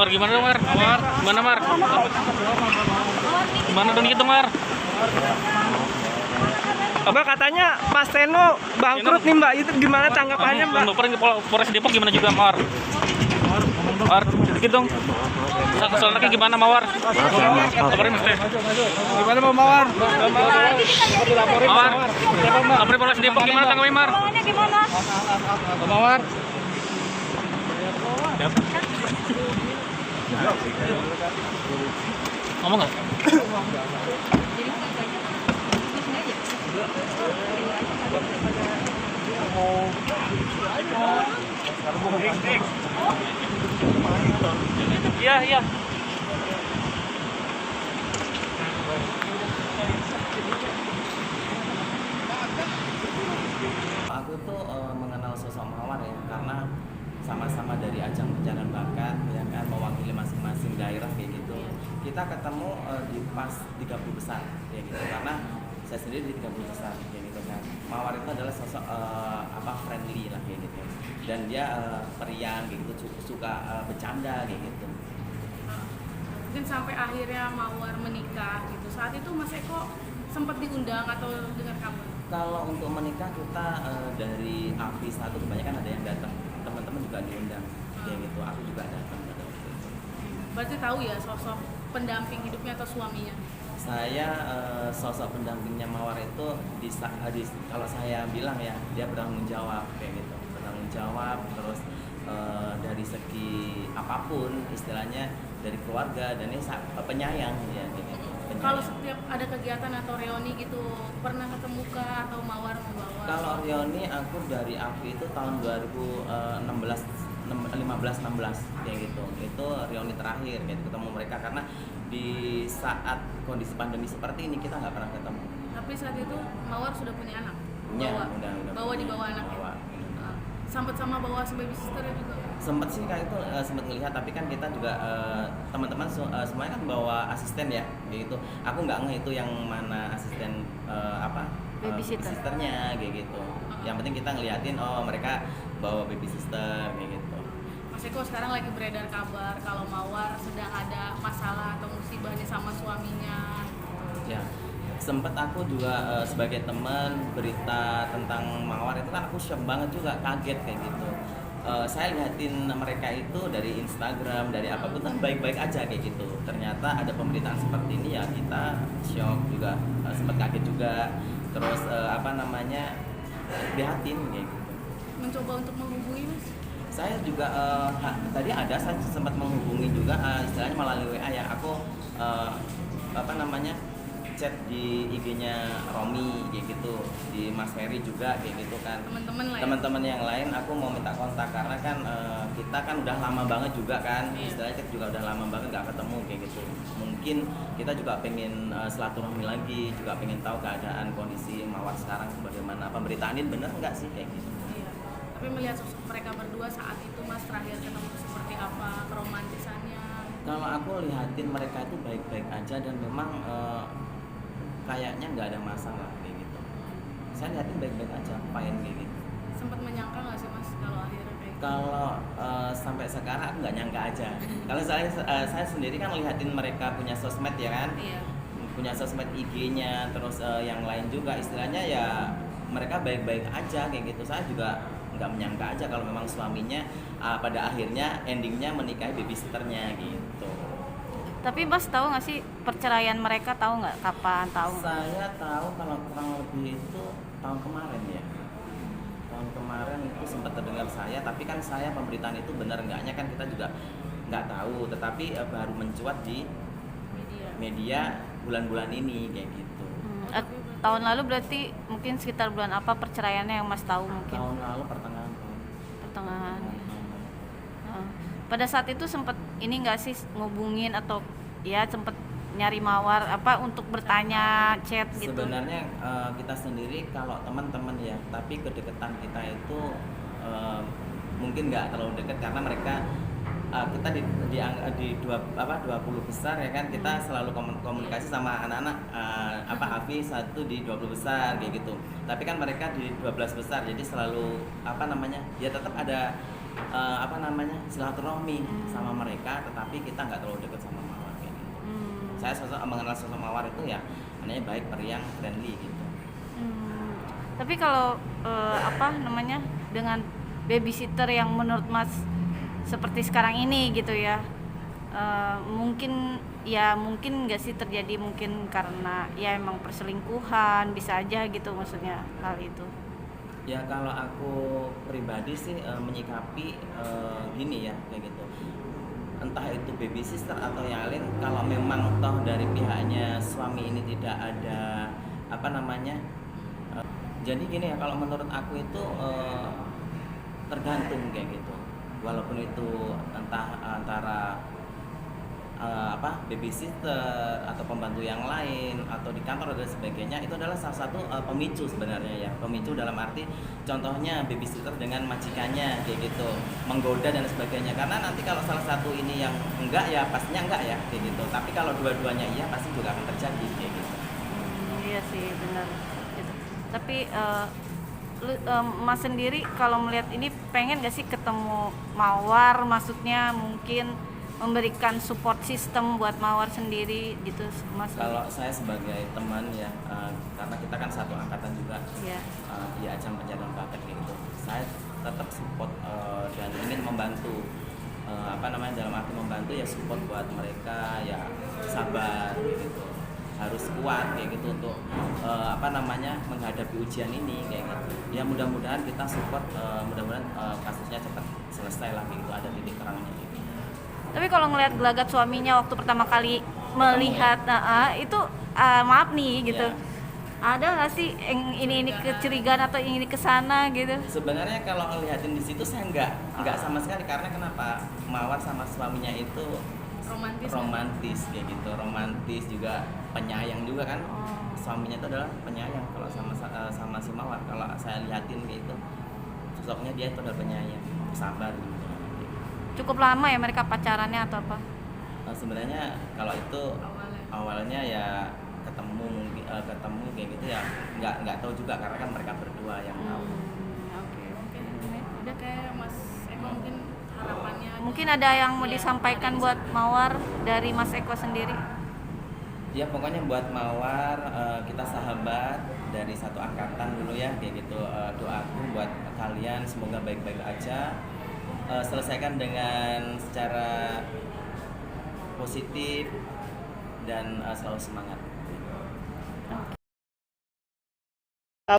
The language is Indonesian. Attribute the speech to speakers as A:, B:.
A: Mar, gimana dong Mar? Mar, gimana Mar? Gimana dong gitu Mar?
B: Mbak katanya Mas Teno bangkrut nih Mbak, itu gimana tanggapannya Mbak?
A: Laporin ke Polres Depok gimana juga Mar? Mar, sedikit dong. Soal anaknya gimana Mawar? Laporin Mas Teh.
B: Gimana Mbak Mawar?
A: Mawar, laporin Polres Depok gimana tanggapannya Mar?
C: Gimana?
B: Mbak Mawar.
A: Ngomong nggak? Iya, iya.
D: Aku tuh mengenal sosok Mawar ya karena sama-sama dari ajang pencarian bakat ya kan, mewakili masing-masing daerah kayak gitu. Kita ketemu di pas 30 besar kayak gitu karena saya sendiri di 30 besar kayak gitu kan. Mawar itu adalah sosok friendly lah kayak gitu. Dan dia periang kayak gitu, suka bercanda kayak gitu.
C: Mungkin sampai akhirnya Mawar menikah gitu. Saat itu Mas Eko sempat diundang atau dengar kabar?
D: Kalau untuk menikah kita dari API 1 kebanyakan ada yang datang, teman-teman juga diundang kayak gitu. Aku juga datang pada waktu itu.
C: Berarti tahu ya sosok pendamping hidupnya atau suaminya?
D: Saya sosok pendampingnya Mawar itu kalau saya bilang ya, dia bertanggung jawab kayak gitu, bertanggung jawab terus dari segi apapun istilahnya, dari keluarga dan ini penyayang ya kayak gitu.
C: Kalau setiap ada kegiatan atau reuni gitu pernah ketemu kah atau Mawar membawa?
D: Kalau reuni aku dari API itu tahun 2016 15-16 kayak gitu. Itu reuni terakhir kayak gitu, ketemu mereka karena di saat kondisi pandemi seperti ini kita nggak pernah ketemu.
C: Tapi saat itu Mawar sudah punya anak?
D: Ya,
C: Bawa?
D: udah
C: Bawa di bawah anak
D: bawa.
C: ya? Sempat sama bawa baby sister juga?
D: Sempet sih kayak itu sempet ngelihat, tapi kan kita juga teman-teman semuanya kan bawa asisten ya kayak gitu. Aku nggak ngeh itu yang mana asisten babysisternya kayak gitu. Yang penting kita ngeliatin oh mereka bawa baby sister kayak gitu.
C: Mas Eko, sekarang lagi beredar kabar kalau Mawar sedang ada masalah atau musibah nih sama suaminya.
D: Ya, sempet aku juga sebagai teman berita tentang Mawar itu kan aku shock banget juga, kaget kayak gitu. Saya lihatin mereka itu dari Instagram, dari apapun kan baik-baik aja kayak gitu. Ternyata ada pemberitaan seperti ini ya kita shock juga, sempat kaget juga. Terus prihatin kayak gitu.
C: Mencoba untuk menghubungi Mas?
D: Saya juga tadi saya sempat menghubungi juga istilahnya melalui WA ya. Aku chat di IG-nya Romi kayak gitu, di Mas Ferry juga kayak gitu kan. Teman-teman yang lain aku mau minta kontak karena kan kita kan udah lama banget juga kan. Istilahnya kita juga udah lama banget nggak ketemu kayak gitu. Mungkin kita juga pengen silaturahmi lagi, juga pengen tahu keadaan kondisi Mawar sekarang bagaimana. Pemberitaan ini bener nggak sih kayak gitu.
C: Tapi melihat sosok mereka berdua saat itu Mas terakhir ketemu seperti apa, keromantisannya?
D: Kalau aku lihatin mereka itu baik-baik aja dan memang kayaknya nggak ada masalah kayak gitu. Saya lihatin baik-baik aja, fine kayak gitu.
C: Sempat menyangka nggak sih Mas kalau akhirnya kayak gitu?
D: Kalau sampai sekarang aku nggak nyangka aja. Kalau saya sendiri kan lihatin mereka punya sosmed ya kan, punya sosmed IG-nya, terus yang lain juga istilahnya ya mereka baik-baik aja kayak gitu. Saya juga nggak menyangka aja kalau memang suaminya pada akhirnya endingnya menikahi babysitternya gitu.
E: Tapi Mas tahu nggak sih perceraian mereka, tahu nggak kapan, tahu?
D: Saya tahu kalau kurang lebih itu tahun kemarin ya. Tahun kemarin itu sempat terdengar saya, tapi kan saya pemberitaan itu benar enggaknya kan kita juga nggak tahu. Tetapi baru mencuat di media bulan-bulan ini kayak gitu.
E: Tahun lalu berarti mungkin sekitar bulan apa perceraiannya yang Mas tahu mungkin?
D: Tahun lalu pertengahan.
E: Pada saat itu sempat ini nggak sih ngubungin atau ya sempat nyari Mawar untuk bertanya chat gitu?
D: Sebenarnya kita sendiri kalau teman-teman ya, tapi kedekatan kita itu mungkin nggak terlalu dekat karena mereka kita di 20 besar ya kan, kita selalu komunikasi sama anak-anak AFI 1 di 20 besar kayak gitu. Tapi kan mereka di 12 besar, jadi selalu ya tetap ada apa namanya, silaturahmi sama mereka, tetapi kita nggak terlalu dekat sama Mawar kayak gitu. Saya mengenal sosok Mawar itu ya anaknya baik, periang, friendly gitu.
E: Tapi kalau apa namanya, dengan babysitter yang menurut Mas seperti sekarang ini gitu ya, mungkin nggak sih terjadi, mungkin karena ya emang perselingkuhan, bisa aja gitu maksudnya hal itu.
D: Ya kalau aku pribadi sih menyikapi gini ya kayak gitu. Entah itu babysitter atau yang lain, kalau memang toh dari pihaknya suami ini tidak ada apa namanya, jadi gini ya, kalau menurut aku itu tergantung kayak gitu. Walaupun itu entah antara babysitter atau pembantu yang lain atau di kantor dan sebagainya, itu adalah salah satu pemicu sebenarnya ya. Pemicu dalam arti contohnya babysitter dengan majikannya kayak gitu, menggoda dan sebagainya. Karena nanti kalau salah satu ini yang enggak ya pastinya enggak ya kayak gitu. Tapi kalau dua-duanya iya pasti juga akan terjadi kayak gitu.
E: Iya sih benar gitu. Tapi Mas sendiri kalau melihat ini pengen gak sih ketemu Mawar, maksudnya mungkin memberikan support system buat Mawar sendiri gitu, Mas?
D: Kalau saya sebagai teman ya, karena kita kan satu angkatan juga,
E: Iya.
D: di ajang pencarian bakat kayak gitu, saya tetap support dan ingin membantu, dalam arti membantu ya, support buat mereka ya, sabar gitu, harus kuat kayak gitu untuk menghadapi ujian ini kayak gitu. Ya mudah-mudahan kita support, mudah-mudahan kasusnya cepat selesai lah gitu, ada titik terangnya gitu.
E: Tapi kalau ngelihat gelagat suaminya waktu pertama kali melihat, itu maaf nih gitu.
D: Ya.
E: Ada nggak sih yang ini kecurigaan atau ini kesana gitu?
D: Sebenarnya kalau ngeliatin di situ saya nggak sama sekali, karena kenapa, Mawar sama suaminya itu romantis kayak gitu, romantis juga, penyayang juga kan. Suaminya itu adalah penyayang kalau sama si Mawar. Kalau saya liatin kayak itu, sosoknya dia itu adalah penyayang, sabar gitu.
E: Cukup lama ya mereka pacarannya atau apa?
D: Sebenarnya kalau itu awalnya ya ketemu kayak gitu ya, nggak tahu juga, karena kan mereka berdua yang tahu.
E: Oke.
C: Udah kayak Mas Eko mungkin harapannya.
E: Mungkin ada yang mau disampaikan buat Mawar dari Mas Eko sendiri?
D: Ya pokoknya buat Mawar, kita sahabat dari satu angkatan dulu ya kayak gitu. Doaku buat kalian semoga baik-baik aja, selesaikan dengan secara positif dan selalu semangat.